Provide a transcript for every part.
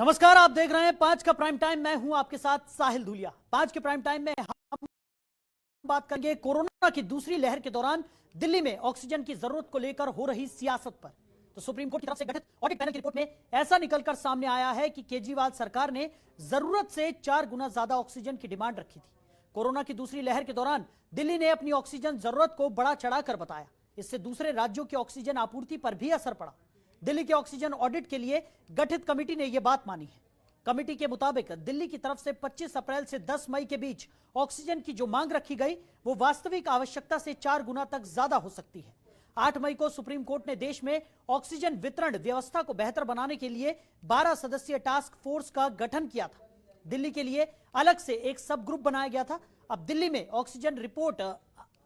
नमस्कार, आप देख रहे हैं 5 का प्राइम टाइम। मैं हूं आपके साथ साहिल धूलिया। 5 के प्राइम टाइम में हम बात करेंगे कोरोना की दूसरी लहर के दौरान दिल्ली में ऑक्सीजन की जरूरत को लेकर हो रही सियासत पर। तो सुप्रीम कोर्ट की तरफ से गठित ऑडिट पैनल की रिपोर्ट में ऐसा निकलकर सामने आया है कि केजरीवाल सरकार ने जरूरत से 4 गुना ज्यादा ऑक्सीजन की डिमांड रखी थी। कोरोना की दूसरी लहर के दौरान दिल्ली ने अपनी ऑक्सीजन जरूरत को बड़ा चढ़ाकर बताया। इससे दूसरे राज्यों की ऑक्सीजन आपूर्ति पर भी असर पड़ा। दिल्ली के ऑक्सीजन ऑडिट के लिए गठित कमेटी ने यह बात मानी है। कमेटी के मुताबिक दिल्ली की तरफ से 25 अप्रैल से 10 मई के बीच ऑक्सीजन की जो मांग रखी गई वो वास्तविक आवश्यकता से 4 गुना तक ज्यादा हो सकती है। 8 मई को सुप्रीम कोर्ट ने देश में ऑक्सीजन वितरण व्यवस्था को बेहतर बनाने के लिए 12 सदस्यीय टास्क फोर्स का गठन किया था। दिल्ली के लिए अलग से एक सब ग्रुप बनाया गया था। अब दिल्ली में ऑक्सीजन रिपोर्ट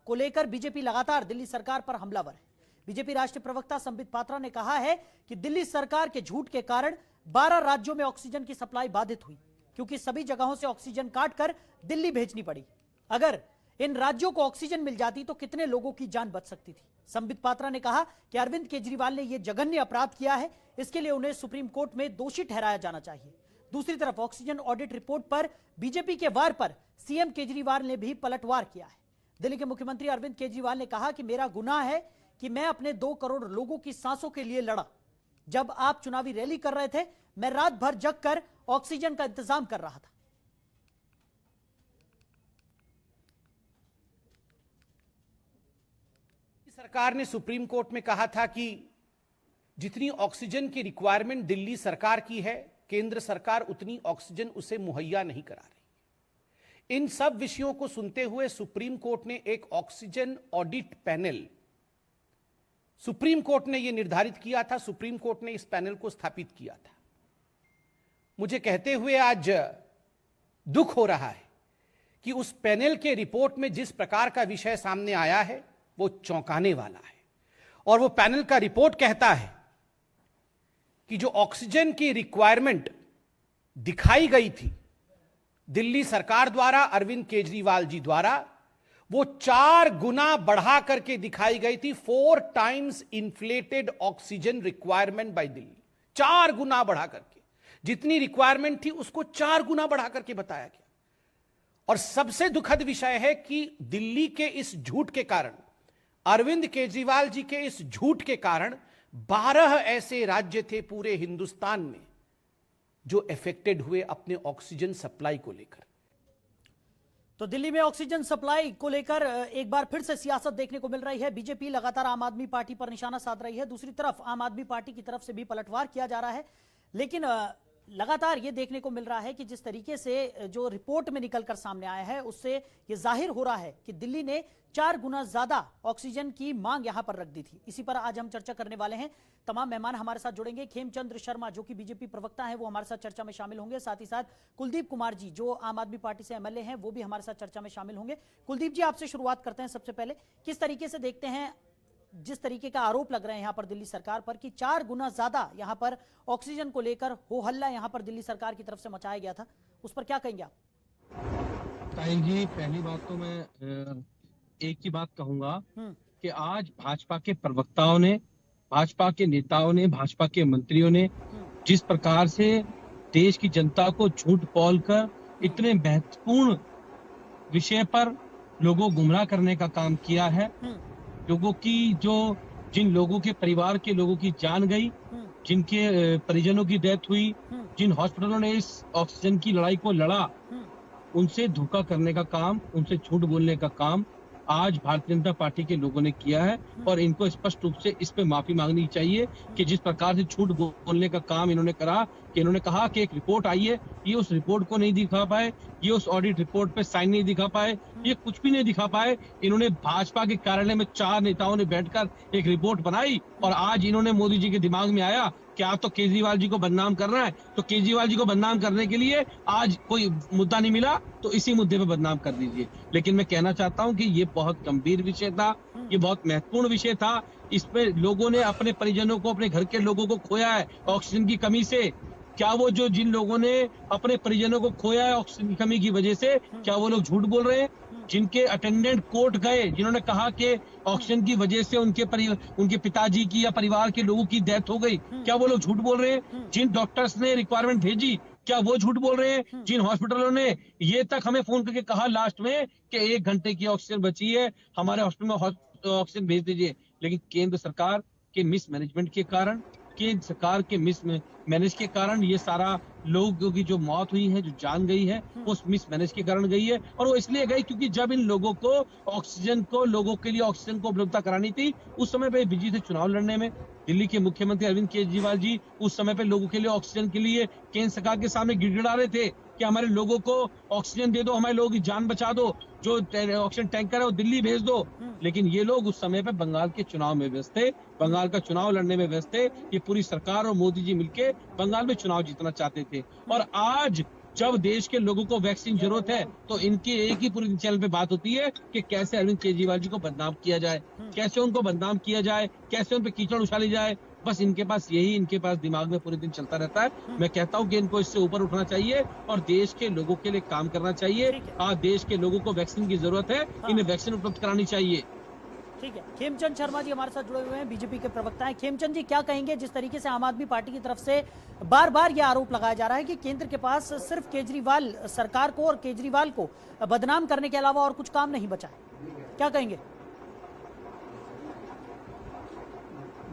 को लेकर बीजेपी लगातार दिल्ली सरकार पर हमलावर है। बीजेपी राष्ट्रीय प्रवक्ता संबित पात्रा ने कहा है कि दिल्ली सरकार के झूठ के कारण 12 राज्यों में ऑक्सीजन की सप्लाई बाधित हुई, क्योंकि सभी जगहों से ऑक्सीजन काटकर दिल्ली भेजनी पड़ी। अगर इन राज्यों को ऑक्सीजन मिल जाती तो कितने लोगों की जान बच सकती थी। संबित पात्रा ने कहा कि अरविंद केजरीवाल ने यह जघन्य अपराध किया है, इसके लिए उन्हें सुप्रीम कोर्ट में दोषी ठहराया जाना चाहिए। दूसरी तरफ ऑक्सीजन ऑडिट रिपोर्ट पर बीजेपी के वार पर सीएम केजरीवाल ने भी पलटवार किया है। दिल्ली के मुख्यमंत्री अरविंद केजरीवाल ने कहा कि मेरा गुनाह है कि मैं अपने 2 करोड़ लोगों की सांसों के लिए लड़ा। जब आप चुनावी रैली कर रहे थे, मैं रात भर जग कर ऑक्सीजन का इंतजाम कर रहा था। सरकार ने सुप्रीम कोर्ट में कहा था कि जितनी ऑक्सीजन की रिक्वायरमेंट दिल्ली सरकार की है, केंद्र सरकार उतनी ऑक्सीजन उसे मुहैया नहीं करा रही। इन सब विषयों को सुनते हुए सुप्रीम कोर्ट ने एक oxygen audit panel, supreme court ने यह निर्धारित किया था, सुप्रीम कोर्ट ने इस पैनल को स्थापित किया था। मुझे कहते हुए आज दुख हो रहा है कि उस पैनल के रिपोर्ट में जिस प्रकार का विषय सामने आया है वो चौंकाने वाला है। और वो पैनल का रिपोर्ट कहता है कि जो ऑक्सीजन की रिक्वायरमेंट दिखाई गई थी दिल्ली सरकार द्वारा, अरविंद केजरीवाल जी द्वारा, वो 4 गुना बढ़ा करके दिखाई गई थी। 4 times inflated oxygen requirement by Delhi. 4 गुना बढ़ा करके, जितनी रिक्वायरमेंट थी उसको 4 गुना बढ़ा करके बताया गया। और सबसे दुखद विषय है कि दिल्ली के इस झूठ के कारण, अरविंद केजरीवाल जी के इस झूठ के कारण 12 ऐसे राज्य थे पूरे हिंदुस्तान में जो अफेक्टेड हुए अपने ऑक्सीजन सप्लाई को लेकर। तो दिल्ली में ऑक्सीजन सप्लाई को लेकर एक बार फिर से सियासत देखने को मिल रही है। बीजेपी लगातार आम आदमी पार्टी पर निशाना साध रही है। दूसरी तरफ आम आदमी पार्टी की तरफ से भी पलटवार किया जा रहा है। लेकिन लगातार ये देखने को मिल रहा है कि जिस तरीके से जो रिपोर्ट में निकलकर सामने आया है उससे ये जाहिर हो रहा है कि दिल्ली ने 4 गुना ज्यादा ऑक्सीजन की मांग यहां पर रख दी थी। इसी पर आज हम चर्चा करने वाले हैं। तमाम मेहमान हमारे साथ जुड़ेंगे। खेमचंद्र शर्मा जो कि बीजेपी प्रवक्ता हैं वो हमारे साथ चर्चा में शामिल होंगे। साथ ही साथ कुलदीप कुमार जी जो आम आदमी पार्टी से एमएलए हैं वो भी हमारे साथ चर्चा में शामिल होंगे। कुलदीप जी, आपसे शुरुआत करते हैं। सबसे पहले किस तरीके से देखते हैं जिस तरीके का आरोप लग रहे हैं यहां पर दिल्ली सरकार पर कि 4 गुना ज्यादा यहां पर ऑक्सीजन को लेकर हो हल्ला यहां पर दिल्ली सरकार की तरफ से मचाया गया था, उस पर क्या कहेंगे आप? साहिल जी, पहली बात तो मैं एक ही बात कहूंगा कि आज भाजपा के प्रवक्ताओं ने, भाजपा के नेताओं ने, भाजपा के मंत्रियों ने जिस प्रकार से देश की जनता को झूठ बोलकर इतने महत्वपूर्ण विषय पर लोगों को गुमराह करने का काम किया है, लोगों की जिन लोगों के परिवार के लोगों की जान गई, जिनके परिजनों की डेथ हुई, जिन हॉस्पिटलों ने इस ऑक्सीजन की लड़ाई को लड़ा, उनसे धोखा करने का काम, उनसे झूठ बोलने का काम आज भारतीय जनता पार्टी के लोगों ने किया है। और इनको स्पष्ट रूप से इस पे माफी मांगनी चाहिए कि जिस प्रकार से झूठ बोलने का काम इन्होंने करा, कि इन्होंने कहा कि एक रिपोर्ट आई है, ये उस रिपोर्ट को नहीं दिखा पाए, ये उस ऑडिट रिपोर्ट पे साइन नहीं दिखा पाए, ये कुछ भी नहीं दिखा पाए। इन्होंने भाजपा के कार्यालय में 4 नेताओं ने बैठकर एक रिपोर्ट बनाई और आज इन्होंने मोदी जी के दिमाग में आया कि आप तो केजरीवाल जी को बदनाम करना है, तो केजरीवाल जी को बदनाम करने के लिए आज कोई मुद्दा नहीं मिला तो इसी मुद्दे पे बदनाम कर दीजिए। लेकिन मैं कहना चाहता हूं कि ये बहुत गंभीर विषय था, ये बहुत महत्वपूर्ण विषय था। इसमें लोगों ने अपने परिजनों को, अपने घर के लोगों को खोया है ऑक्सीजन की कमी से। क्या वो जिन लोगों ने अपने परिजनों को खोया है ऑक्सीजन की कमी की वजह से, क्या वो लोग झूठ बोल रहे हैं? जिनके अटेंडेंट कोर्ट गए, जिन्होंने कहा कि ऑक्सीजन की वजह से उनके पिताजी की या परिवार के लोगों की डेथ हो गई, क्या वो लोग झूठ बोल रहे हैं? जिन डॉक्टर्स ने रिक्वायरमेंट भेजी, क्या वो झूठ बोल रहे हैं? जिन हॉस्पिटलों ने ये तक हमें फोन करके कहा लास्ट में कि 1 घंटे की ऑक्सीजन बची है, हमारे हॉस्पिटल में ऑक्सीजन भेज दीजिए, लेकिन केंद्र सरकार के मिसमैनेजमेंट के कारण, केंद्र सरकार के मिसमैनेज के कारण ये सारा लोगों की जो मौत हुई है, जो जान गई है, वो मिसमैनेज के कारण गई है। और वो इसलिए गई क्योंकि जब इन लोगों को लोगों के लिए ऑक्सीजन को उपलब्धता करानी थी, उस समय पे बिजी थे चुनाव लड़ने में। दिल्ली के मुख्यमंत्री अरविंद केजरीवाल जी उस समय पे लोगों के लिए ऑक्सीजन के लिए केंद्र सरकार के सामने गिड़गिड़ा रहे थे कि हमारे लोगों को ऑक्सीजन दे दो, हमारे लोगों की जान बचा दो, जो ऑक्सीजन टैंकर है वो दिल्ली भेज दो। लेकिन ये लोग उस समय पे बंगाल के चुनाव में व्यस्त थे, बंगाल का चुनाव लड़ने में व्यस्त थे। ये पूरी सरकार और मोदी जी मिलके बंगाल में चुनाव जीतना चाहते थे। और आज जब देश के लोगों को वैक्सीन जरूरत है, तो इनकी एक ही पूरी चैनल पे बात होती है कि कैसे अरविंद केजरीवाल जी को बदनाम किया जाए, कैसे उनको बदनाम किया जाए, कैसे उन पे कीचड़ उछाली जाए। बस इनके पास दिमाग में पूरे दिन चलता रहता है। मैं कहता हूं कि इनको इससे ऊपर उठना चाहिए और देश के लोगों के लिए काम करना चाहिए। आज देश के लोगों को वैक्सीन की जरूरत है, इन्हें वैक्सीन उपलब्ध करानी चाहिए। ठीक है, खेमचंद शर्मा जी हमारे साथ जुड़े हुए हैं, बीजेपी के प्रवक्ता हैं। खेमचंद जी, क्या कहेंगे जिस तरीके से आम आदमी पार्टी की तरफ से बार बार यह आरोप लगाया जा रहा है कि केंद्र के पास सिर्फ केजरीवाल सरकार को और केजरीवाल को बदनाम करने के अलावा और कुछ काम नहीं बचा है, क्या कहेंगे?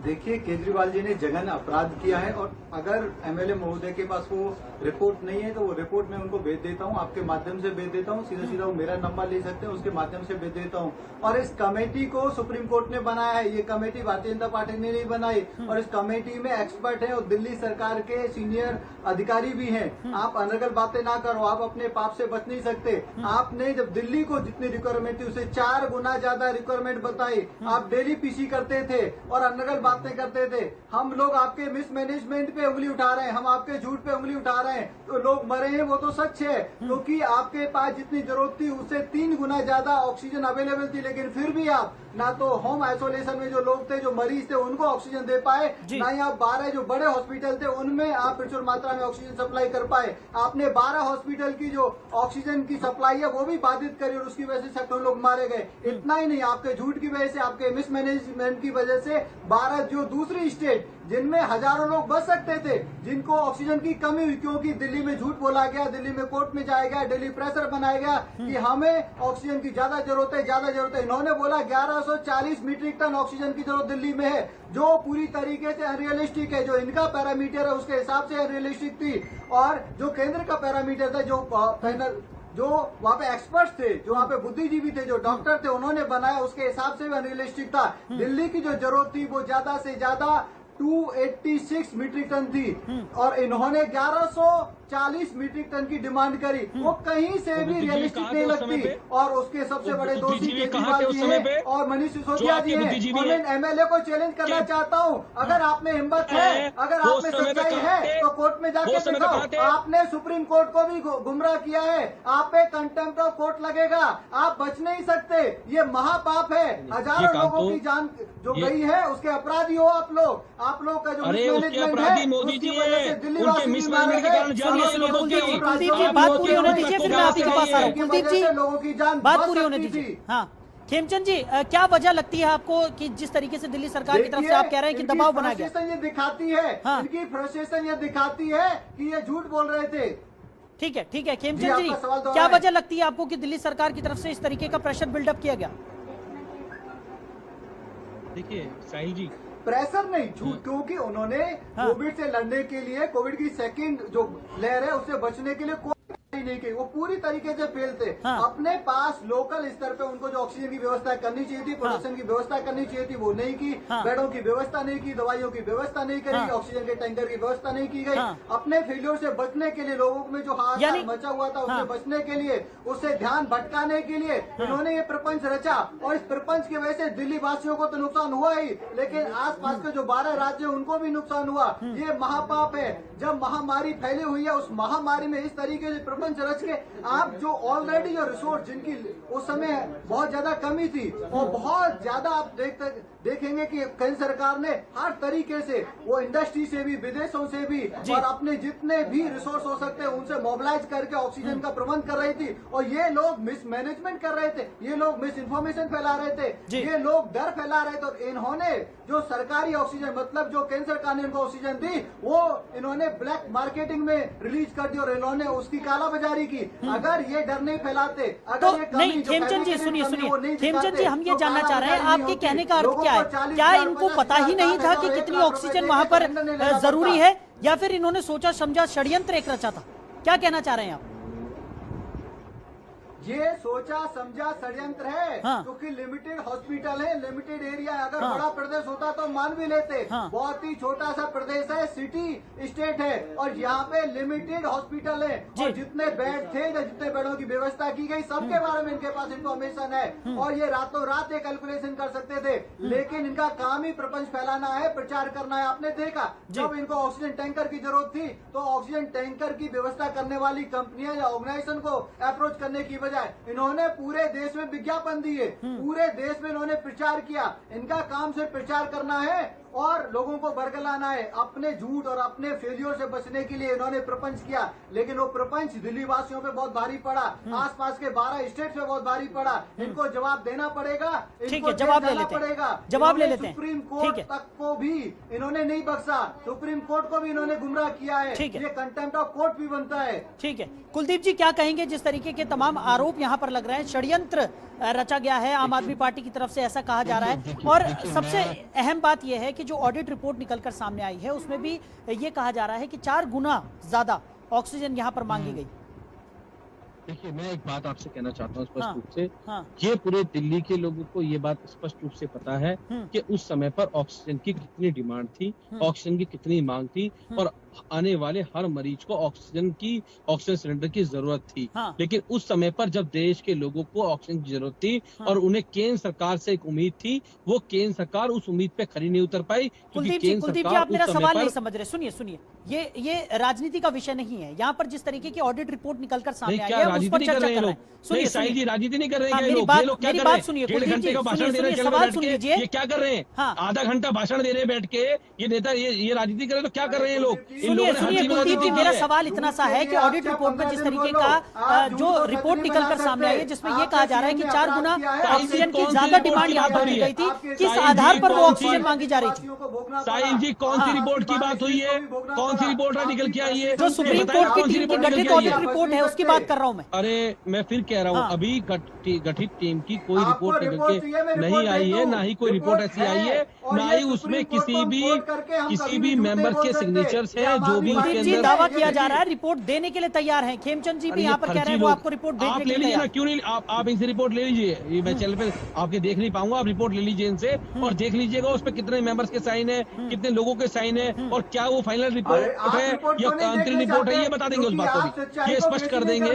देखिए, केजरीवाल जी ने जघन्य अपराध किया है और अगर एमएलए महोदय के पास वो रिपोर्ट नहीं है तो वो रिपोर्ट मैं उनको भेज देता हूँ, आपके माध्यम से भेज देता हूँ, सीधा सीधा वो मेरा नंबर ले सकते हैं, उसके माध्यम से भेज देता हूँ। और इस कमेटी को सुप्रीम कोर्ट ने बनाया है, ये कमेटी भारतीय जनता पार्टी ने नहीं बनाई और इस कमेटी में एक्सपर्ट है और दिल्ली सरकार के सीनियर अधिकारी भी हैं। आप अनर्गल बातें ना करो, आप अपने पाप से बच नहीं सकते। आपने जब दिल्ली को जितनी रिक्वायरमेंट थी उससे 4 गुना ज्यादा रिक्वायरमेंट बताई, आप डेली पीसी करते थे और अनर्गल बातें करते थे। हम लोग आपके मिसमैनेजमेंट पे उंगली उठा रहे हैं, हम आपके झूठ पे उंगली उठा रहे हैं, तो लोग मरे हैं वो तो सच है, क्योंकि आपके पास जितनी जरूरत थी उससे 3 गुना ज्यादा ऑक्सीजन अवेलेबल थी, लेकिन फिर भी आप ना तो होम आइसोलेशन में जो लोग थे, जो मरीज थे, उनको ऑक्सीजन दे पाए, ना ही आप 12 जो बड़े हॉस्पिटल थे उनमें आप प्रचुर मात्रा में ऑक्सीजन सप्लाई कर पाए। आपने 12 हॉस्पिटल की जो ऑक्सीजन की सप्लाई है वो भी बाधित करी और उसकी वजह से सैकड़ों लोग मारे गए। इतना ही नहीं, आपके झूठ की वजह से, आपके मिसमैनेजमेंट की वजह से 12 जो दूसरी स्टेट जिनमें हजारों लोग बच सकते थे, जिनको ऑक्सीजन की कमी हुई, क्योंकि दिल्ली में झूठ बोला गया, दिल्ली में कोर्ट में जाया गया, दिल्ली प्रेशर बनाया गया कि हमें ऑक्सीजन की ज्यादा जरूरत है, ज्यादा जरूरत है। इन्होंने बोला 1140 मीट्रिक टन ऑक्सीजन की जरूरत दिल्ली में है, जो पूरी तरीके से अनरियलिस्टिक है। जो इनका पैरामीटर है उसके हिसाब से अनरियलिस्टिक थी और जो केंद्र का पैरामीटर था, जो वहाँ पे एक्सपर्ट्स थे, जो वहाँ पे बुद्धिजीवी थे, जो डॉक्टर थे, उन्होंने बनाया उसके हिसाब से भी अनरियलिस्टिक था। दिल्ली की जो जरूरत थी वो ज्यादा से ज्यादा 286 मीट्रिक टन थी और इन्होंने 1140 मीट्रिक टन की डिमांड करी। वो कहीं से भी रियलिस्टिक नहीं लगती और उसके सबसे बड़े दोषी केजरीवाल जी हैं और मनीष सिसोदिया जी हैं। और मैं एमएलए को चैलेंज करना चाहता हूँ, अगर आप में हिम्मत है, अगर आप में सच्चाई है तो कोर्ट में जाके दिखाओ। आपने सुप्रीम कोर्ट को भी गुमराह किया है, आप पे कंटेम्प्ट ऑफ कोर्ट लगेगा, आप बच नहीं सकते। ये महापाप है, हजारों लोगों की जान जो गई है उसके अपराधी हो आप लोग। आप लोग का जो मिसमैनेजमेंट है उसकी वजह से दिल्ली वासी भी मारे गए। कुलदीप जी, बात पूरी होने दीजिए, फिर मैं आपके पास आ रहा हूँ। कुलदीप जी, लोगों की जान बात पूरी होने दीजिए। हाँ, खेमचंद जी, क्या वजह लगती है आपको कि जिस तरीके से दिल्ली सरकार की तरफ से आप कह रहे हैं कि दबाव बनाया गया? ये दिखाती है, इनकी फ्रस्ट्रेशन ये दिखाती है कि ये झूठ बोल रहे थे। ठीक है, ठीक है खेमचंद जी, क्या वजह लगती है आपको कि दिल्ली सरकार की तरफ से इस तरीके का प्रेशर बिल्डअप किया गया? देखिए साहिल जी, प्रेशर नहीं, झूठ, क्योंकि उन्होंने कोविड से लड़ने के लिए, कोविड की सेकंड जो लहर है उससे बचने के लिए कोई नहीं की, वो पूरी तरीके से फेल थे। अपने पास लोकल स्तर पे उनको जो ऑक्सीजन की व्यवस्था करनी चाहिए थी, प्रोडक्शन की व्यवस्था करनी चाहिए थी, वो नहीं की। बेडों की व्यवस्था नहीं की, दवाइयों की व्यवस्था नहीं करी, ऑक्सीजन के टैंकर की व्यवस्था नहीं की गई। अपने फेलियर से बचने के लिए, लोगों में जो हाहाकार मचा हुआ था उससे बचने के लिए, उससे ध्यान भटकाने के लिए इन्होंने ये प्रपंच रचा और इस प्रपंच की वजह से दिल्ली वासियों को तो नुकसान हुआ ही, लेकिन आसपास के जो 12 राज्य उनको भी नुकसान हुआ। ये महापाप है। जब महामारी फैली हुई है, उस महामारी में इस तरीके से प्रपंच प्रपंच रच के आप जो ऑलरेडी जो रिसोर्स जिनकी उस समय बहुत ज्यादा कमी थी और बहुत ज्यादा आप देखेंगे कि केंद्र सरकार ने हर तरीके से वो इंडस्ट्री से भी विदेशों से भी और अपने जितने भी रिसोर्स हो सकते हैं उनसे मोबिलाइज करके ऑक्सीजन का प्रबंध कर रही थी। और ये लोग मिसमैनेजमेंट कर रहे थे, ये लोग मिस इन्फॉर्मेशन फैला रहे थे, ये लोग डर फैला रहे थे। और इन्होंने जो सरकारी ऑक्सीजन मतलब जो केंद्र सरकार ने इनको ऑक्सीजन दी वो इन्होंने ब्लैक मार्केटिंग में रिलीज कर दी और इन्होंने उसकी कालाबाजारी की। अगर ये डर नहीं फैलाते, अगर तो ये कमी नहीं, जो खेमचंद जी fabrication सुनिए कमी वो नहीं खेमचंद जी, हम ये दिखाते, जानना तो चाह रहे हैं कालाबाजारी आपके होती। कहने का अर्थ लोगों क्या को है? 40 क्या लाख, इनको 50 पता ही नहीं था कि लाख, कितनी 1 लाख ऑक्सीजन रुपए वहां पर टेंडर नहीं लेना जरूरी पड़ता। है, या फिर इन्होंने सोचा समझा षड्यंत्र एक रचा था? क्या कहना चाह रहे हैं आप? ये सोचा समझा षड्यंत्र है, हाँ। क्योंकि लिमिटेड हॉस्पिटल है, लिमिटेड एरिया है। अगर हाँ। बड़ा प्रदेश होता तो मान भी लेते। हाँ। बहुत ही छोटा सा प्रदेश है, सिटी स्टेट है और यहाँ पे लिमिटेड हॉस्पिटल है और जितने बेड थे या जितने बेडों की व्यवस्था की गई सबके बारे में इनके पास इंफॉर्मेशन है और ये रातों रात ये कैलकुलेशन कर सकते थे। लेकिन इनका काम ही प्रपंच फैलाना है, प्रचार करना है। आपने देखा जब इनको ऑक्सीजन टैंकर की जरूरत थी तो ऑक्सीजन टैंकर की व्यवस्था करने वाली कंपनियां या ऑर्गेनाइजेशन को अप्रोच करने की बजाय इन्होंने पूरे देश में विज्ञापन दिए, पूरे देश में इन्होंने प्रचार किया। इनका काम सिर्फ प्रचार करना है और लोगों को बरगलाना है। अपने झूठ और अपने फेलियर से बचने के लिए इन्होंने प्रपंच किया, लेकिन वो प्रपंच दिल्ली वासियों पे बहुत भारी पड़ा, आसपास के 12 स्टेट पे बहुत भारी पड़ा। इनको जवाब देना पड़ेगा, ठीक है, जवाब ले लेते हैं, जवाब ले लेते हैं। सुप्रीम कोर्ट तक को भी इन्होंने नहीं बख्शा, सुप्रीम कोर्ट को भी इन्होंने गुमराह किया है। ये कंटेम्प्ट ऑफ कोर्ट भी बनता है। ठीक है, कुलदीप जी क्या कहेंगे? जिस तरीके के तमाम आरोप यहाँ पर लग रहे हैं, षड्यंत्र रचा गया है, आम आदमी पार्टी की तरफ से ऐसा कहा जा रहा है। और सबसे अहम बात यह है कि जो ऑडिट रिपोर्ट निकलकर सामने आई है उसमें भी ये कहा जा रहा है कि 4 गुना ज्यादा ऑक्सीजन यहाँ पर मांगी गई। देखिए, मैं एक बात आपसे कहना चाहता हूँ स्पष्ट हाँ, रूप से। हाँ। ये पूरे दिल्ली के लोगों को ये बात स्पष्ट रूप से पता है कि उस समय पर ऑक्सीजन की कितनी डिमांड थी, ऑक्सीजन की कितनी मांग थी और आने वाले हर मरीज को ऑक्सीजन सिलेंडर की जरूरत थी। हाँ। लेकिन उस समय पर जब देश के लोगों को ऑक्सीजन की जरूरत थी और उन्हें केंद्र सरकार से एक उम्मीद थी, वो केंद्र सरकार उस उम्मीद पे खरी नहीं उतर पाई। कुलदीप जी आप मेरा सवाल नहीं समझ रहे। सुनिए, ये राजनीति का विषय नहीं है। यहाँ पर जिस तरीके की ऑडिट रिपोर्ट निकलकर सामने आई है उस पर चर्चा कर रहे हैं। सुनिए साईं जी, राजनीति नहीं कर रहे हैं। मेरी बात सुनिए, 1.5 घंटे का भाषण दे रहे हैं, सवाल सुन लीजिए। ये क्या कर रहे हैं? आधा घंटा भाषण दे रहे हैं बैठ के, ये नेता ये राजनीति कर रहे हैं तो क्या कर रहे हैं लोग? सुनिए कुलदीप जी, मेरा सवाल इतना सा है कि ऑडिट रिपोर्ट में जिस तरीके का जो रिपोर्ट निकलकर सामने आई है जिसमें यह कहा जा रहा है कि 4 गुना ऑक्सीजन की ज्यादा डिमांड यहाँ पर की गई थी, किस आधार पर वो ऑक्सीजन मांगी जा रही थी? साईं जी, कौन सी रिपोर्ट की बात हुई है? कौन सी रिपोर्ट निकल के आई है? जो सुप्रीम कोर्ट की टीम की गठित ऑडिट रिपोर्ट है उसकी बात कर रहा हूँ मैं। अरे मैं फिर कह रहा हूँ, अभी गठित टीम की कोई रिपोर्ट निकल के नहीं आई है, ना ही कोई रिपोर्ट ऐसी आई है, ना ही उसमें किसी भी मेंबर के सिग्नेचर्स हैं जो भी उसके अंदर दावा किया जा रहा है। रिपोर्ट देने के लिए तैयार हैं। खेमचंद जी भी यहाँ पर कह रहे हैं वो आपको रिपोर्ट भेजने के लिए लीजिए ना, क्यों नहीं? आप इनसे रिपोर्ट ले लीजिए। मैं चैनल पे आपके देख नहीं पाऊंगा, आप रिपोर्ट ले लीजिए इनसे और देख लीजिएगा उस पर कितने मेंबर्स के साइन है, कितने लोगों के साइन है और क्या वो फाइनल रिपोर्ट है या अंतरिम रिपोर्ट है, ये बता देंगे उस बात को भी, ये स्पष्ट कर देंगे।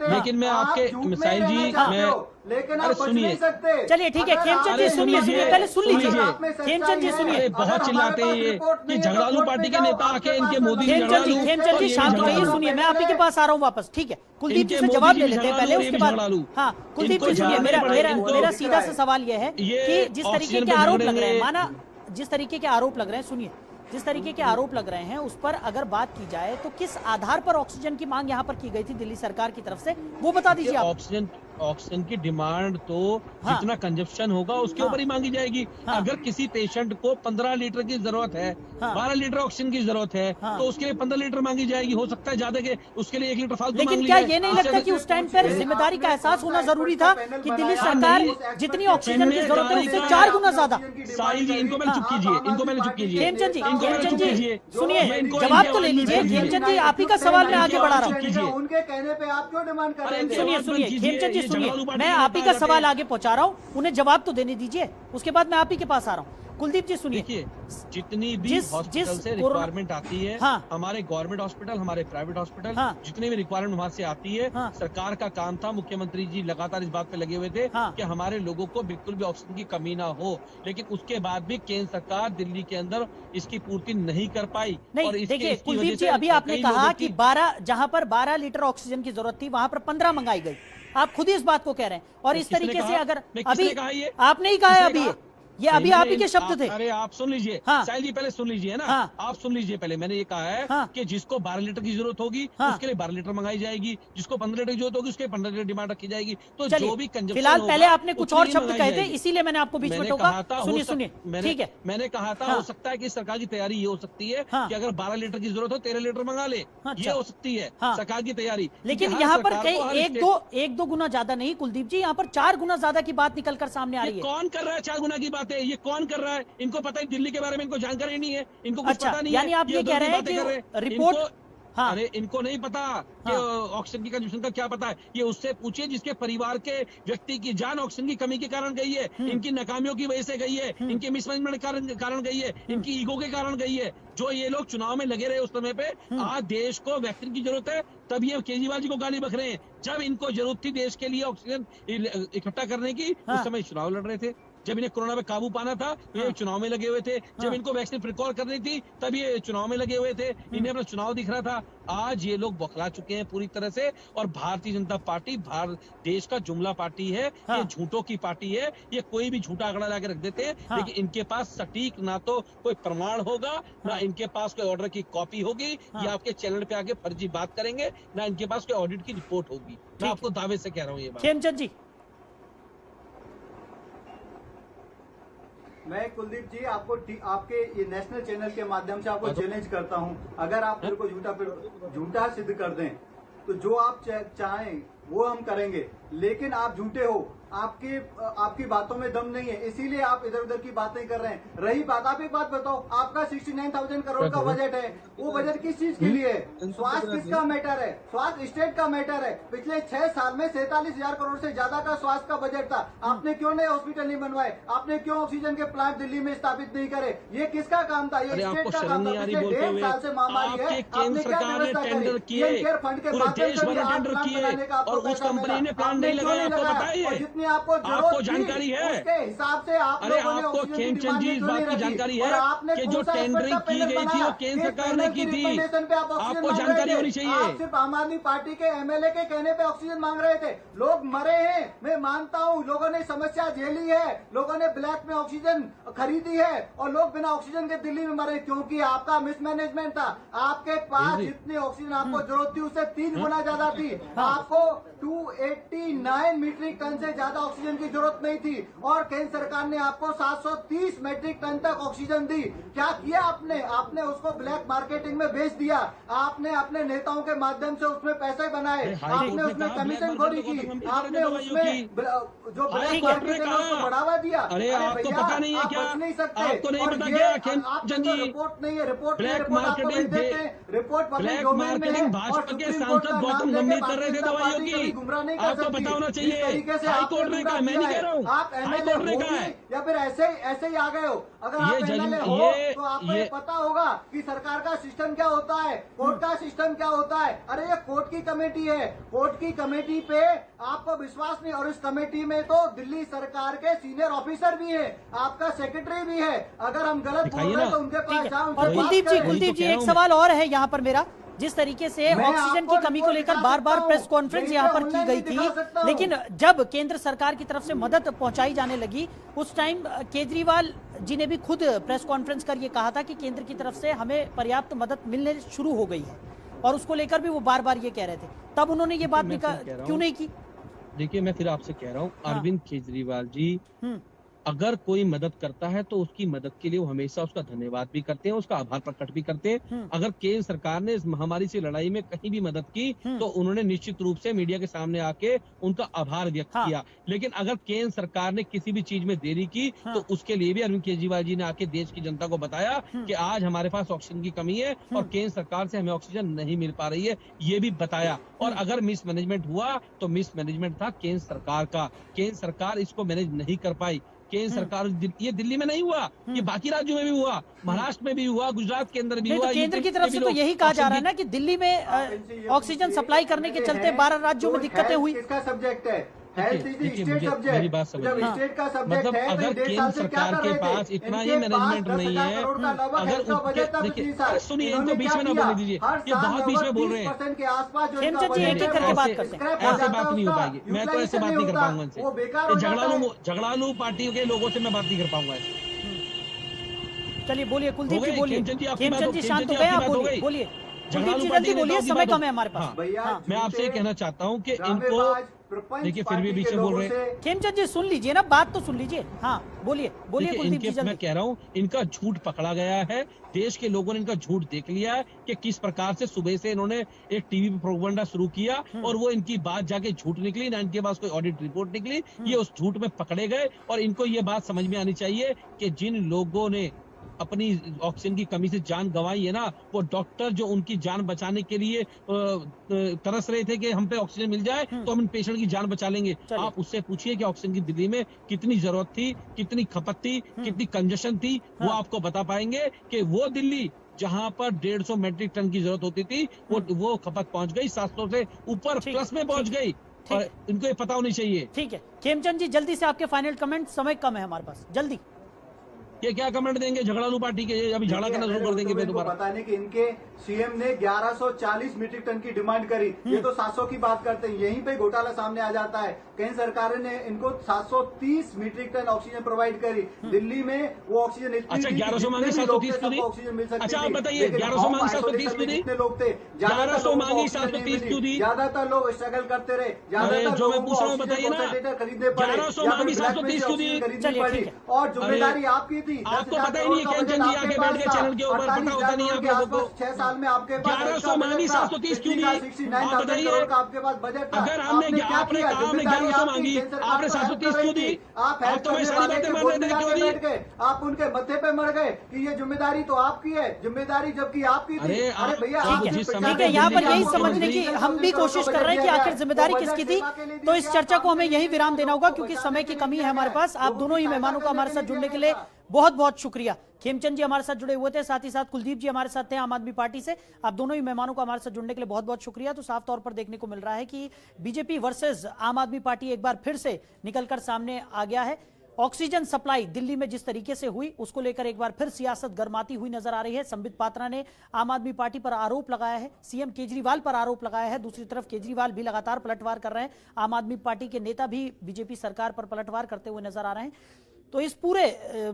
लेकिन मैं आपके साईं जी, मैं लेकिन आप बच नहीं सकते। चलिए ठीक है, खेमचंद जी सुनिए, पहले सुन लीजिए। खेमचंद जी सुनिए, बहुत चिल्लाते हैं ये झगड़ालू पार्टी के नेता आके इनके मोदी खेमचंद जी शांत होइए, सुनिए मैं आप ही के पास आ रहा हूँ वापस। ठीक है, कुलदीप जी से जवाब ले लेते हैं पहले, उसके बाद। हाँ कुलदीप जी सुनिए, मेरा सीधा सा सवाल यह है कि जिस तरीके के आरोप लग रहे हैं, माना जिस तरीके के आरोप लग रहे हैं, सुनिए जिस तरीके के आरोप लग रहे हैं उस पर अगर बात की जाए तो किस आधार पर ऑक्सीजन की मांग यहाँ पर की गई थी दिल्ली सरकार की तरफ से, वो बता दीजिए आप। ऑक्सीजन की डिमांड तो जितना कंजप्शन होगा उसके ऊपर ही मांगी जाएगी। अगर किसी पेशेंट को 15 लीटर की जरूरत है, 12 लीटर ऑक्सीजन की जरूरत है तो उसके लिए 15 लीटर मांगी जाएगी। हो सकता है ज्यादा के उसके लिए 1 लीटर फालतू मांग ली लेकिन क्या ये नहीं लगता कि उस टाइम पर जिम्मेदारी का एहसास होना जरूरी था कि दिल्ली सरकार जितनी ऑक्सीजन की जरूरत है उससे 4 गुना ज्यादा? साईं जी, इनको मैंने चुप कीजिए, खेमचंद जी सुनिए, जवाब तो ले लीजिए। खेमचंद जी आप ही का सवाल मैं आगे बढ़ा रहा हूँ। उनके कहने पे आप क्यों डिमांड कर रहे हैं? सुनिए खेमचंद जी सुनिए, मैं आप ही का सवाल आगे पहुंचा रहा हूँ, उन्हें जवाब तो देने दीजिए, उसके बाद मैं आप ही के पास आ रहा हूँ। कुलदीप जी सुनिए, देखिए जितनी भी जिस हॉस्पिटल से रिक्वायरमेंट आती है, हाँ। हमारे गवर्नमेंट हॉस्पिटल, हमारे प्राइवेट हॉस्पिटल, हाँ। जितनी भी रिक्वायरमेंट वहां से आती है, हाँ। सरकार का काम था, मुख्यमंत्री जी लगातार इस बात पे लगे हुए थे हाँ। कि हमारे लोगों को बिल्कुल भी ऑक्सीजन की कमी ना हो, लेकिन उसके बाद भी केंद्र सरकार दिल्ली के अंदर इसकी पूर्ति नहीं कर पाई। नहीं और इसके- देखिए इसकी कुलदीप वजह जी, से अभी आपने कई कहा लोगों कि 12 जहां पर 12 लीटर ऑक्सीजन की जरूरत थी वहां पर 15 मंगाई गई। आप खुद ही इस बात को कह रहे हैं और इस किसने तरीके से कहा? अगर मैं किसने अभी कहा ये? आपने ही कहा है, किसने अभी कहा? ये अभी नहीं, आप ही मैंने- के शब्द थे। अरे आप सुन लीजिए, हाँ। साहिल जी पहले सुन लीजिए ना, हाँ। आप सुन लीजिए पहले। मैंने ये कहा है हाँ। कि जिसको 12 लीटर की जरूरत होगी हाँ। उसके लिए 12 लीटर मंगाई जाएगी, जिसको 15 लीटर की जरूरत होगी उसके लिए 15 लीटर डिमांड रखी जाएगी। तो चलिए, जो भी कंजप्शन फिलहाल होगा, पहले आपने कुछ उतनी और ही शब्द मंगाई कहे थे, जाएगी। इसीलिए मैंने आपको बीच में मैंने टोका। कहा था, सुनिए सुनिए, ठीक है। मैंने कहा था हाँ। हो सकता है कि सरकार की तैयारी ये हो सकती है हाँ। कि अगर 12 लीटर की जरूरत हो 13 लीटर मंगा ले, अच्छा। ये हो सकती है हाँ। सरकार की तैयारी। लेकिन क्योंकि हर यहाँ पर सरकार कई को हर एक दो गुना ज्यादा नहीं कुलदीप जी, यहाँ पर 4 गुना ज्यादा की बात निकल कर सामने आ ये रही है। कौन कर रहा है 4 गुना की बातें? ये कौन कर रहा है? इनको पता है दिल्ली के बारे में, इनको जानकारी नहीं है, इनको कुछ अच्छा, पता नहीं यानी है। आप ये उधर कह की रहे हैं बातें कि कर रहे रिपोर्ट- इनको- हाँ। अरे इनको नहीं पता कि हाँ। ऑक्सीजन की कंजम्पशन का क्या पता है। ये उससे पूछिए जिसके परिवार के व्यक्ति की जान ऑक्सीजन की कमी के कारण गई है, इनकी नाकामियों की वजह से गई है, इनके मिसमैनेजमेंट के कारण गई है, इनकी ईगो के कारण गई है। जो ये लोग चुनाव में लगे रहे उस समय पे, आज देश को वैक्सीन की जरूरत है, तब ये केजरीवाल जी को गाली बक रहे हैं। जब इनको जरूरत थी देश के लिए ऑक्सीजन इकट्ठा करने की, हाँ। उस समय चुनाव लड़ रहे थे। जब इन्हें कोरोना पे काबू पाना था, ये चुनाव में लगे हुए थे। जब इनको वैक्सीन प्रिकॉल करनी थी, तब ये चुनाव में लगे हुए थे। इन्हें अपना चुनाव दिख रहा था। आज ये लोग बौखला चुके हैं पूरी तरह से। और भारतीय जनता पार्टी देश का जुमला पार्टी है, हाँ। ये झूठों की पार्टी है। ये कोई भी झूठा आंकड़ा लाके रख देते हैं, हाँ। लेकिन इनके पास सटीक ना तो कोई प्रमाण होगा, ना इनके पास कोई ऑर्डर की कॉपी होगी, या आपके चैनल पे आके फर्जी बात करेंगे, ना इनके पास कोई ऑडिट की रिपोर्ट होगी। मैं आपको दावे से कह रहा हूँ ये बात। खेमचंद जी, मैं कुलदीप जी आपके ये नेशनल चैनल के माध्यम से आपको चैलेंज करता हूं, अगर आप मेरे को झूठा सिद्ध कर दें तो जो आप चाहें वो हम करेंगे, लेकिन आप झूठे हो, आपकी बातों में दम नहीं है, इसीलिए आप इधर उधर की बातें कर रहे हैं। रही बात, आप एक बात बताओ, आपका 69,000 करोड़ का बजट है, वो बजट किस चीज के लिए है? स्वास्थ्य किसका मैटर है? स्वास्थ्य स्टेट का मैटर है। पिछले 6 साल में 47,000 करोड़ से ज्यादा का स्वास्थ्य का बजट था। आपने क्यों नए हॉस्पिटल नहीं बनवाए? आपने क्यों ऑक्सीजन के प्लांट दिल्ली में स्थापित नहीं करे? ये किसका काम था? ये स्टेट का काम था। पिछले 1.5 साल से महामारी है, आपने क्या व्यवस्था करी? पीएम केयर फंड के माध्यम से बनाने का और उस कंपनी ने प्लान नहीं लगाया, आपको पता है? और जितनी आपको जानकारी है उसके हिसाब से आप अरे लोगों ने आपको ऑक्सीजन की खेमचंद जी डिमांड इस क्यों बात नहीं की रखी? जानकारी और है आपने कि कौन जो सा टेंडरिंग एक्सपर्ट का की पैनल गई थी बनाया? वो केंद्र एक सरकार ने पैनल की थी। रिकमेंडेशन पे आप ऑक्सीजन आपको मांग रहे जानकारी थे। होनी चाहिए। आप सिर्फ आम आदमी पार्टी के एमएलए के कहने पे ऑक्सीजन मांग रहे थे। लोग मरे हैं, मैं मानता हूँ, लोगों ने समस्या झेली है, लोगों ने ब्लैक में ऑक्सीजन खरीदी है और लोग बिना ऑक्सीजन के दिल्ली में मरे, क्योंकि आपका मिसमैनेजमेंट था। आपके पास जितनी ऑक्सीजन आपको जरूरत थी उससे 3 गुना ज्यादा थी। आपको 289 मीट्रिक टन से ज्यादा ऑक्सीजन की जरूरत नहीं थी और केंद्र सरकार ने आपको 730 मीट्रिक टन तक ऑक्सीजन दी। क्या किया आपने? आपने उसको ब्लैक मार्केटिंग में बेच दिया। आपने अपने नेताओं के माध्यम से उसमें पैसे बनाए, आपने उसमें कमीशन खोरी की, आपने उसमें जो ब्लैक मार्केट है उसको बढ़ावा दिया। अरे आपको भैया, पता नहीं है आप क्या? बच नहीं सकते। आपको नहीं और पता ये क्या? आपके तो रिपोर्ट नहीं है, रिपोर्ट ब्लैक आपको भेज देते हैं, रिपोर्ट पब्लिक ब्लैक डोमेन में है मार्केटिंग और भाजपा के सुप्रीम कोर्ट सांसद का गौतम नाम गंभीर लेके कर रहे थे भारतीय जनता दवाइयों पार्टी कभी की। गुमराह नहीं कर आपको सकती। पता होना जिस चाहिए। तरीके से हाई आपने कोर्ट ने कहा, गुमराह मैं नहीं किया कह रहा हूँ, आप हाई एमएलए कोर्ट ने कहा है। या फिर ऐसे ही आ गए हो। अगर आप ये एमएलए जज- हो ये- तो आपको ये- ये पता होगा कि सरकार का सिस्टम क्या होता है, कोर्ट का सिस्टम क्या होता है। अरे ये कोर्ट की कमेटी है, कोर्ट की कमेटी पे आपको विश्वास नहीं, और इस कमेटी में तो दिल्ली सरकार के सीनियर ऑफिसर भी है, आपका सेक्रेटरी भी है। अगर हम गलत बोल रहे हैं तो उनके पास जाओ, उनसे और बात कुलदीप जी करें। कुलदीप जी कह रहा एक हूं सवाल और है यहाँ पर मेरा, जिस तरीके से मैं ऑक्सीजन की आपको कमी को लेकर दिखा बार बार सकता प्रेस हूं, कॉन्फ्रेंस यही यहाँ तो पर की ऑनलाइन गई भी दिखा सकता थी, हूं। लेकिन जब केंद्र सरकार की तरफ से मदद पहुंचाई जाने लगी उस टाइम केजरीवाल जी ने भी खुद प्रेस कॉन्फ्रेंस कर ये कहा था कि केंद्र की तरफ से हमें पर्याप्त मदद मिलने शुरू हो गई है, और उसको लेकर भी वो बार बार ये कह रहे थे। तब उन्होंने ये बात क्यों नहीं की? देखिए मैं फिर आपसे कह रहा हूँ, हाँ। अरविंद केजरीवाल जी अगर कोई मदद करता है तो उसकी मदद के लिए वो हमेशा उसका धन्यवाद भी करते हैं, उसका आभार प्रकट भी करते हैं। अगर केंद्र सरकार ने इस महामारी से लड़ाई में कहीं भी मदद की तो उन्होंने निश्चित रूप से मीडिया के सामने आके उनका आभार व्यक्त किया। लेकिन अगर केंद्र सरकार ने किसी भी चीज में देरी की तो उसके लिए भी अरविंद केजरीवाल जी ने आके देश की जनता को बताया कि आज हमारे पास ऑक्सीजन की कमी है और केंद्र सरकार से हमें ऑक्सीजन नहीं मिल पा रही है, ये भी बताया। और अगर मिसमैनेजमेंट हुआ तो मिसमैनेजमेंट था केंद्र सरकार का, केंद्र सरकार इसको मैनेज नहीं कर पाई। केंद्र सरकार, ये दिल्ली में नहीं हुआ, ये बाकी राज्यों में भी हुआ, महाराष्ट्र में भी हुआ, गुजरात के अंदर भी नहीं, हुआ। तो केंद्र की तरफ से तो यही कहा जा रहा है ना कि दिल्ली में ऑक्सीजन सप्लाई करने के चलते 12 राज्यों में दिक्कतें हुई। किसका सब्जेक्ट है? हेल्थ इज देखिए, स्टेट मुझे मेरी बात सब्जेक्ट। समझिए। जब स्टेट का सब्जेक्ट मतलब है अगर तो केंद्र सरकार के पास इतना ही मैनेजमेंट नहीं है, अगर देखिए सुनिए, इनको बीच में ना बोलने दीजिए, ये बहुत बीच में बोल रहे हैं। के आसपास जो खेमचंद जी एक एक करके बात करते हैं। ऐसे बात नहीं हो पाएगी, मैं तो ऐसे बात नहीं कर पाऊंगा इनसे। झगड़ालू पार्टियों के लोगों से मैं बात नहीं कर पाऊंगा ऐसे। चलिए बोलिए कुलदीप जी, बोलिए। खेमचंद जी, आपकी बात खेमचंद जी शांत हो गए, आप बोलिए, बोलिए। कुलदीप जी जल्दी बोलिए, समय कम है हमारे पास। भैया मैं आपसे ये कहना चाहता हूँ कि इनको देखिए फिर भी बीच में बोल रहे हैं। खेमचंद जी सुन लीजिए ना, बात तो सुन लीजिए। हाँ बोलिए, बोलिए देखिए, कुलदीप जी मैं जल्दी। कह रहा हूँ, इनका झूठ पकड़ा गया है, देश के लोगों ने इनका झूठ देख लिया है कि किस प्रकार से सुबह से इन्होंने एक टीवी पे प्रोपेगेंडा शुरू किया और वो इनकी बात जाके झूठ निकली ना, इनके पास कोई ऑडिट रिपोर्ट निकली, ये उस झूठ में पकड़े गए। और इनको ये बात समझ में आनी चाहिए कि जिन लोगों ने अपनी ऑक्सीजन की कमी से जान गंवाई है ना, वो डॉक्टर जो उनकी जान बचाने के लिए तरस रहे थे कि हम पे ऑक्सीजन मिल जाए तो हम इन पेशेंट की जान बचा लेंगे। आप उससे पूछिए कि ऑक्सीजन की दिल्ली में कितनी जरूरत थी, कितनी खपत थी, कितनी कंजेशन थी, वो आपको बता पाएंगे कि वो दिल्ली जहां पर 150 मेट्रिक टन की जरूरत होती थी, वो खपत पहुंच गई 700 से ऊपर प्लस में पहुंच गई। और इनको ये पता होनी चाहिए। ठीक है खेमचंद जी, जल्दी से आपके फाइनल कमेंट, समय कम है हमारे पास, जल्दी। ये क्या कमेंट देंगे झगड़ालू पार्टी के? अभी झगड़ा करना शुरू कर देंगे मैं दोबारा। बताने कि इनके सीएम ने 1140 मीट्रिक टन की डिमांड करी, ये तो 700 की बात करते हैं, यहीं पे घोटाला सामने आ जाता है। केंद्र सरकार ने इनको 730 मीट्रिक टन ऑक्सीजन प्रोवाइड करी। दिल्ली में वो ऑक्सीजन अच्छा 1100 मांगी 730 क्यों दी? ऑक्सीजन मिल सकती। अच्छा आप बताइए 1100 मांगी 730 क्यों दी? कितने लोग थे? 1100 मांगी 730 क्यों दी? ज्यादातर लोग स्ट्रगल करते रहे, अरे जो मैं पूछ रहा हूँ बताइए ना, खरीदने पड़े, 1100 मांगी 730 क्यों दी? खरीदनी पड़ी और जिम्मेदारी आपकी थी। आपको पता ही नहीं है खेमचंद जी, आगे बैठ के चैनल के ऊपर पता होता नहीं है आप लोगों को। 6 साल में आपके पास 1100 मांगी 730 क्यों दी? आप बताइए, आपके पास बजट था, अगर आपने कहा हमने 1100 मांगी, आपने 730 क्यों दी? आप तो मैं सारी बातें मान रहे थे, क्यों दी? आप उनके मत्थे पे मर गए कि ये जिम्मेदारी तो आपकी है, जिम्मेदारी जबकि आपकी थी। अरे भैया ठीक है, यहाँ पर यही समझने की हम भी कोशिश कर रहे हैं कि आखिर जिम्मेदारी किसकी थी। तो इस चर्चा को हमें यही विराम देना होगा क्योंकि समय की कमी है हमारे पास। आप दोनों ही मेहमानों का हमारे साथ जुड़ने के लिए बहुत बहुत शुक्रिया। खेमचंद जी हमारे साथ जुड़े हुए थे, साथ ही साथ कुलदीप जी हमारे साथ थे आम आदमी पार्टी से। आप दोनों ही मेहमानों का हमारे साथ जुड़ने के लिए बहुत बहुत शुक्रिया। तो साफ तौर पर देखने को मिल रहा है कि बीजेपी वर्सेस आम आदमी पार्टी एक बार फिर से निकलकर सामने आ गया है। ऑक्सीजन सप्लाई दिल्ली में जिस तरीके से हुई उसको लेकर एक बार फिर सियासत गर्माती हुई नजर आ रही है। संबित पात्रा ने आम आदमी पार्टी पर आरोप लगाया है, सीएम केजरीवाल पर आरोप लगाया है। दूसरी तरफ केजरीवाल भी लगातार पलटवार कर रहे हैं, आम आदमी पार्टी के नेता भी बीजेपी सरकार पर पलटवार करते हुए नजर आ रहे हैं। तो इस पूरे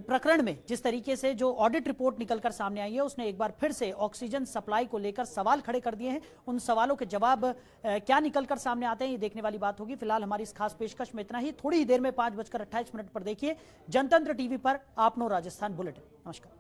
प्रकरण में जिस तरीके से जो ऑडिट रिपोर्ट निकलकर सामने आई है उसने एक बार फिर से ऑक्सीजन सप्लाई को लेकर सवाल खड़े कर दिए हैं। उन सवालों के जवाब क्या निकलकर सामने आते हैं ये देखने वाली बात होगी। फिलहाल हमारी इस खास पेशकश में इतना ही। थोड़ी ही देर में 5:28 पर देखिए जनतंत्र टीवी पर आपनो राजस्थान बुलेटिन। नमस्कार।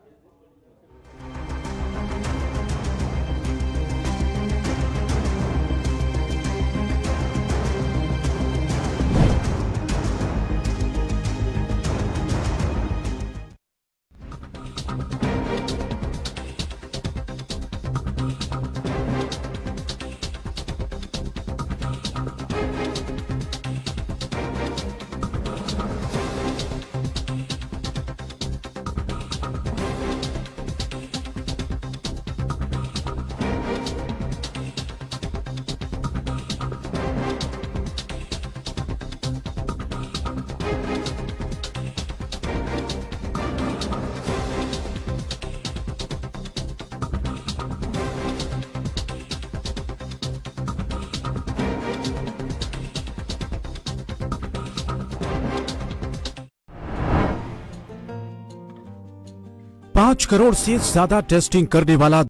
पांच करोड़ से ज्यादा टेस्टिंग करने वाला